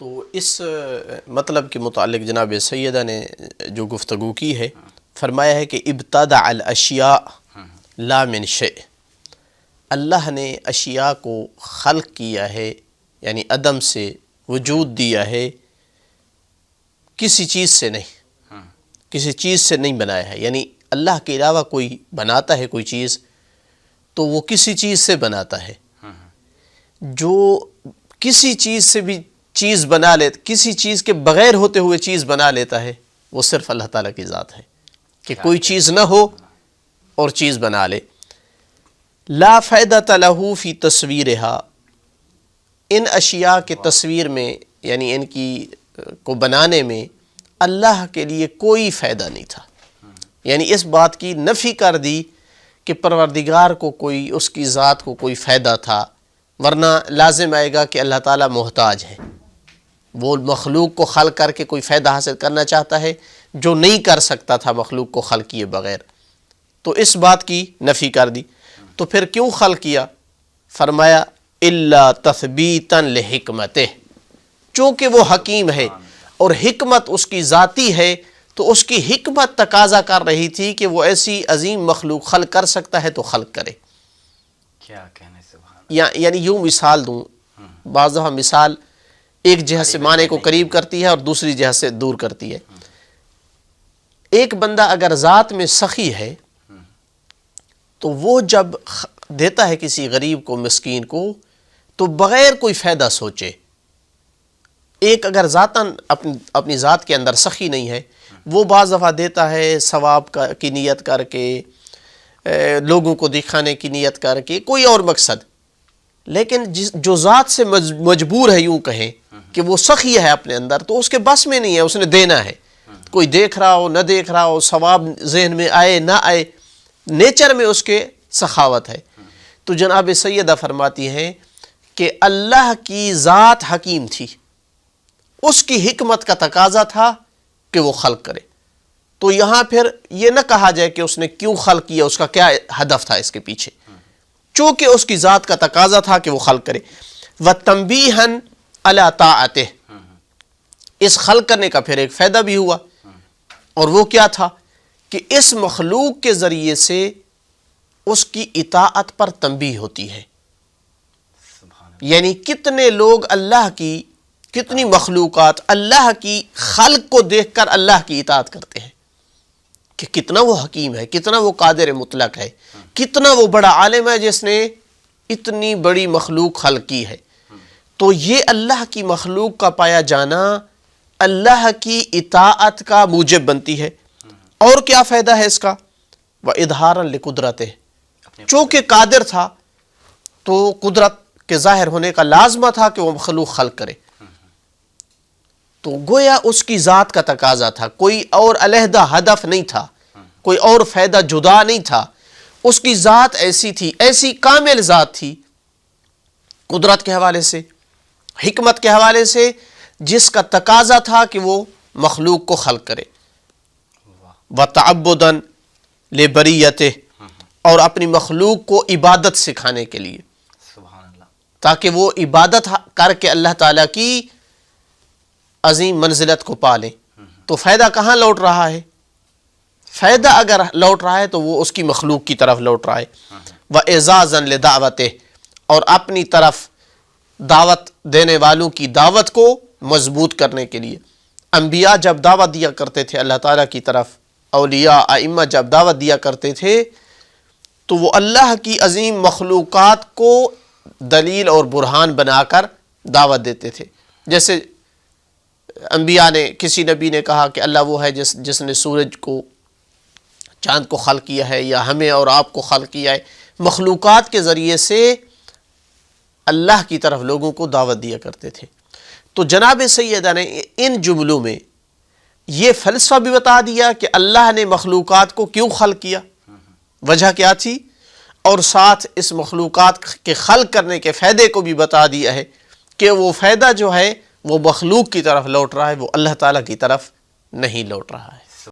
تو اس مطلب کے متعلق جناب سیدہ نے جو گفتگو کی ہے، فرمایا ہے کہ ابتدع الاشیاء لا من شیء، اللہ نے اشیاء کو خلق کیا ہے، یعنی عدم سے وجود دیا ہے، کسی چیز سے نہیں، کسی چیز سے نہیں بنایا ہے۔ یعنی اللہ کے علاوہ کوئی بناتا ہے کوئی چیز تو وہ کسی چیز سے بناتا ہے۔ جو کسی چیز سے بھی چیز بنا لیتا، کسی چیز کے بغیر ہوتے ہوئے چیز بنا لیتا ہے، وہ صرف اللہ تعالیٰ کی ذات ہے کہ کوئی چیز نہ ہو اور چیز بنا لے۔ لا فائدۃ لہ فی تصویرہا، ان اشیاء کے تصویر میں یعنی ان کی کو بنانے میں اللہ کے لیے کوئی فائدہ نہیں تھا۔ یعنی اس بات کی نفی کر دی کہ پروردگار کو کوئی، اس کی ذات کو کوئی فائدہ تھا، ورنہ لازم آئے گا کہ اللہ تعالیٰ محتاج ہے، وہ مخلوق کو خلق کر کے کوئی فائدہ حاصل کرنا چاہتا ہے جو نہیں کر سکتا تھا مخلوق کو خلق کیے بغیر، تو اس بات کی نفی کر دی۔ تو پھر کیوں خلق کیا؟ فرمایا الا تثبیتا لحکمتہ، چونکہ وہ حکیم ہے اور حکمت اس کی ذاتی ہے، تو اس کی حکمت تقاضا کر رہی تھی کہ وہ ایسی عظیم مخلوق خلق کر سکتا ہے تو خلق کرے۔ کیا کہنے سبحان، یعنی یوں مثال دوں، بعض دفعہ مثال ایک جہت سے معنی کو قریب کرتی ہے اور دوسری جہت سے دور کرتی ہے۔ ایک بندہ اگر ذات میں سخی ہے تو وہ جب دیتا ہے کسی غریب کو، مسکین کو، تو بغیر کوئی فائدہ سوچے۔ ایک اگر ذاتاً اپنی ذات کے اندر سخی نہیں ہے، وہ بعض دفعہ دیتا ہے ثواب کی نیت کر کے، لوگوں کو دکھانے کی نیت کر کے، کوئی اور مقصد۔ لیکن جو ذات سے مجبور ہے، یوں کہیں کہ وہ سخی ہے اپنے اندر، تو اس کے بس میں نہیں ہے، اس نے دینا ہے، کوئی دیکھ رہا ہو نہ دیکھ رہا ہو، ثواب ذہن میں آئے نہ آئے، نیچر میں اس کے سخاوت ہے۔ تو جناب سیدہ فرماتی ہیں کہ اللہ کی ذات حکیم تھی، اس کی حکمت کا تقاضا تھا کہ وہ خلق کرے۔ تو یہاں پھر یہ نہ کہا جائے کہ اس نے کیوں خلق کیا، اس کا کیا ہدف تھا اس کے پیچھے، چونکہ اس کی ذات کا تقاضا تھا کہ وہ خلق کرے۔ وَتَنْبِيهًا عَلَىٰ طَاعَتِهِ، اس خلق کرنے کا پھر ایک فائدہ بھی ہوا، اور وہ کیا تھا کہ اس مخلوق کے ذریعے سے اس کی اطاعت پر تنبیہ ہوتی ہے۔ یعنی کتنے لوگ اللہ کی، کتنی مخلوقات اللہ کی خلق کو دیکھ کر اللہ کی اطاعت کرتے ہیں کہ کتنا وہ حکیم ہے، کتنا وہ قادر مطلق ہے، کتنا وہ بڑا عالم ہے جس نے اتنی بڑی مخلوق خلق کی ہے۔ تو یہ اللہ کی مخلوق کا پایا جانا اللہ کی اطاعت کا موجب بنتی ہے۔ اور کیا فائدہ ہے اس کا؟ وَإِظْهَارًا لِقُدْرَتِهِ، چونکہ قادر تھا تو قدرت کے ظاہر ہونے کا لازمہ تھا کہ وہ مخلوق خلق کرے، تو گویا اس کی ذات کا تقاضا تھا، کوئی اور علیحدہ ہدف نہیں تھا، کوئی اور فائدہ جدا نہیں تھا۔ اس کی ذات ایسی تھی، ایسی کامل ذات تھی قدرت کے حوالے سے، حکمت کے حوالے سے، جس کا تقاضا تھا کہ وہ مخلوق کو خلق کرے۔ وَتَعَبُّدًا لِبَرِيَّتِهِ، اور اپنی مخلوق کو عبادت سکھانے کے لیے، سبحان اللہ، تاکہ وہ عبادت کر کے اللہ تعالیٰ کی عظیم منزلت کو پالیں۔ تو فائدہ کہاں لوٹ رہا ہے؟ فائدہ اگر لوٹ رہا ہے تو وہ اس کی مخلوق کی طرف لوٹ رہا ہے۔ وَإِعْزَازًا لِدَعْوَتِهِ، اور اپنی طرف دعوت دینے والوں کی دعوت کو مضبوط کرنے کے لیے۔ انبیاء جب دعوت دیا کرتے تھے اللہ تعالیٰ کی طرف، اولیاء ائمہ جب دعوت دیا کرتے تھے، تو وہ اللہ کی عظیم مخلوقات کو دلیل اور برہان بنا کر دعوت دیتے تھے۔ جیسے انبیاء نے، کسی نبی نے کہا کہ اللہ وہ ہے جس نے سورج کو، چاند کو خلق کیا ہے، یا ہمیں اور آپ کو خلق کیا ہے۔ مخلوقات کے ذریعے سے اللہ کی طرف لوگوں کو دعوت دیا کرتے تھے۔ تو جناب سیدہ نے ان جملوں میں یہ فلسفہ بھی بتا دیا کہ اللہ نے مخلوقات کو کیوں خلق کیا، وجہ کیا تھی، اور ساتھ اس مخلوقات کے خلق کرنے کے فائدے کو بھی بتا دیا ہے کہ وہ فائدہ جو ہے وہ مخلوق کی طرف لوٹ رہا ہے، وہ اللہ تعالیٰ کی طرف نہیں لوٹ رہا ہے۔